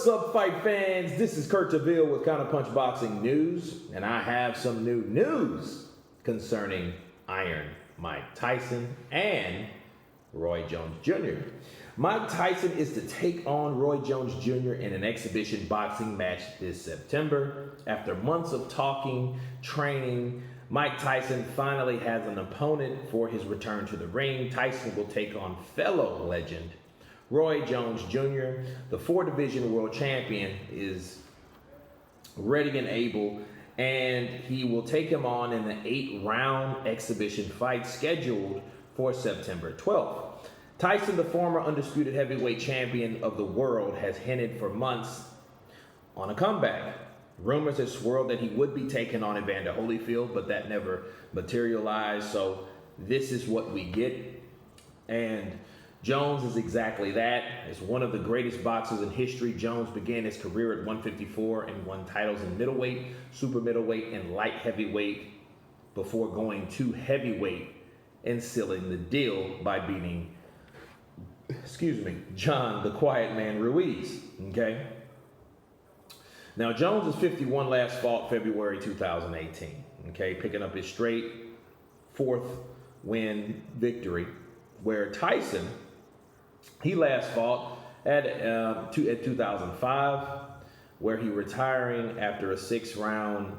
What's up, fight fans? This is Kurt DeVille with Counterpunch Boxing News, and I have some new news concerning Iron Mike Tyson and Roy Jones Jr. Mike Tyson is to take on Roy Jones Jr. in an exhibition boxing match this September. After months of talking, training, Mike Tyson finally has an opponent for his return to the ring. Tyson will take on fellow legend Roy Jones Jr. The 4-division world champion is ready and able, and he will take him on in an 8-round exhibition fight scheduled for September 12th. Tyson, the former undisputed heavyweight champion of the world, has hinted for months on a comeback. Rumors have swirled that he would be taking on Evander Holyfield, but that never materialized, so this is what we get. And Jones is exactly that. As one of the greatest boxers in history, Jones began his career at 154 and won titles in middleweight, super middleweight, and light heavyweight before going to heavyweight and sealing the deal by beating, John the Quiet Man Ruiz, okay? Now, Jones is 51, last fought February 2018, okay? Picking up his straight 4th win victory, where Tyson, he last fought at 2005, where he retiring after a 6-round,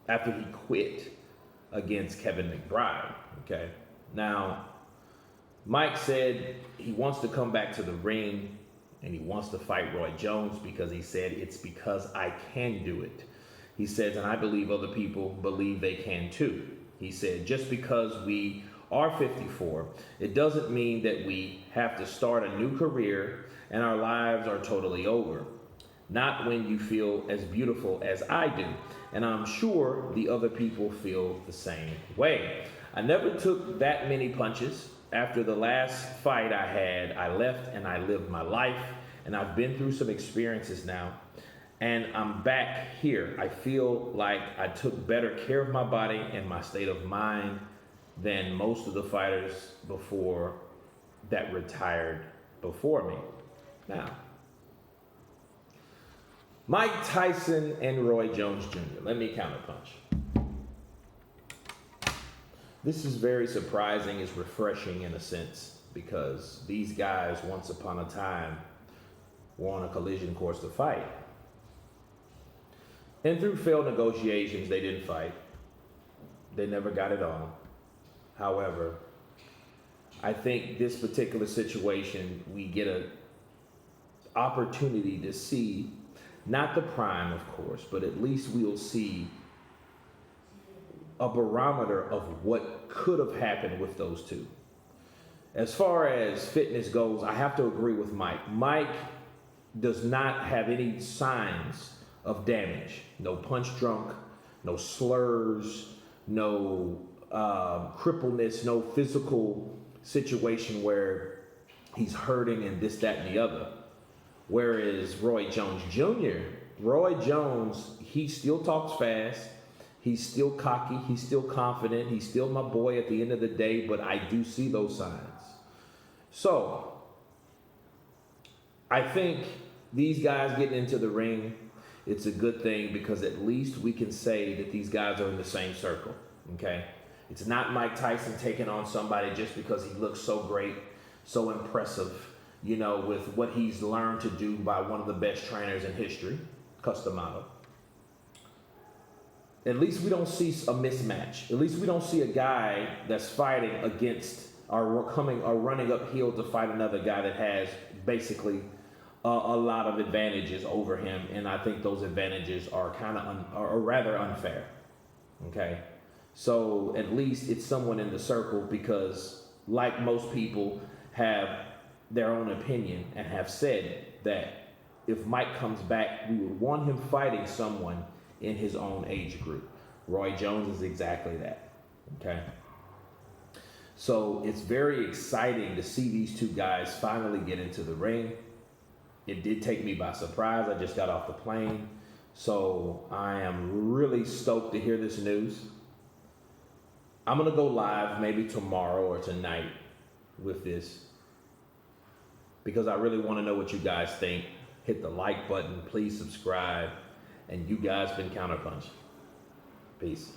after he quit against Kevin McBride, okay? Now, Mike said he wants to come back to the ring and he wants to fight Roy Jones because he said, it's because I can do it. He says, and I believe other people believe they can too. He said, just because we are 54, it doesn't mean that we have to start a new career and our lives are totally over. Not when you feel as beautiful as I do. And I'm sure the other people feel the same way. I never took that many punches. After the last fight I had, I left and I lived my life, and I've been through some experiences now, and I'm back here. I feel like I took better care of my body and my state of mind than most of the fighters before that retired before me. Now, Mike Tyson and Roy Jones Jr. Let me counterpunch. This is very surprising. It's refreshing in a sense because these guys once upon a time were on a collision course to fight. And through failed negotiations, they didn't fight. They never got it on. However, I think this particular situation, we get an opportunity to see, not the prime, of course, but at least we'll see a barometer of what could have happened with those two. As far as fitness goes, I have to agree with Mike. Mike does not have any signs of damage. No punch drunk, no slurs, no crippleness, no physical situation where he's hurting and this, that, and the other. Whereas Roy Jones Jr., Roy Jones, he still talks fast. He's still cocky. He's still confident. He's still my boy at the end of the day, but I do see those signs. So, I think these guys getting into the ring, it's a good thing because at least we can say that these guys are in the same circle, okay? It's not Mike Tyson taking on somebody just because he looks so great, so impressive, you know, with what he's learned to do by one of the best trainers in history, Customato. At least we don't see a mismatch. At least we don't see a guy that's fighting against or running uphill to fight another guy that has basically a lot of advantages over him. And I think those advantages are are rather unfair. Okay. So at least it's someone in the circle because like most people have their own opinion and have said that if Mike comes back, we would want him fighting someone in his own age group. Roy Jones is exactly that, okay? So it's very exciting to see these two guys finally get into the ring. It did take me by surprise. I just got off the plane. So I am really stoked to hear this news. I'm gonna go live maybe tomorrow or tonight with this because I really wanna know what you guys think. hit the like button, please subscribe, and you guys been Counterpunch. Peace.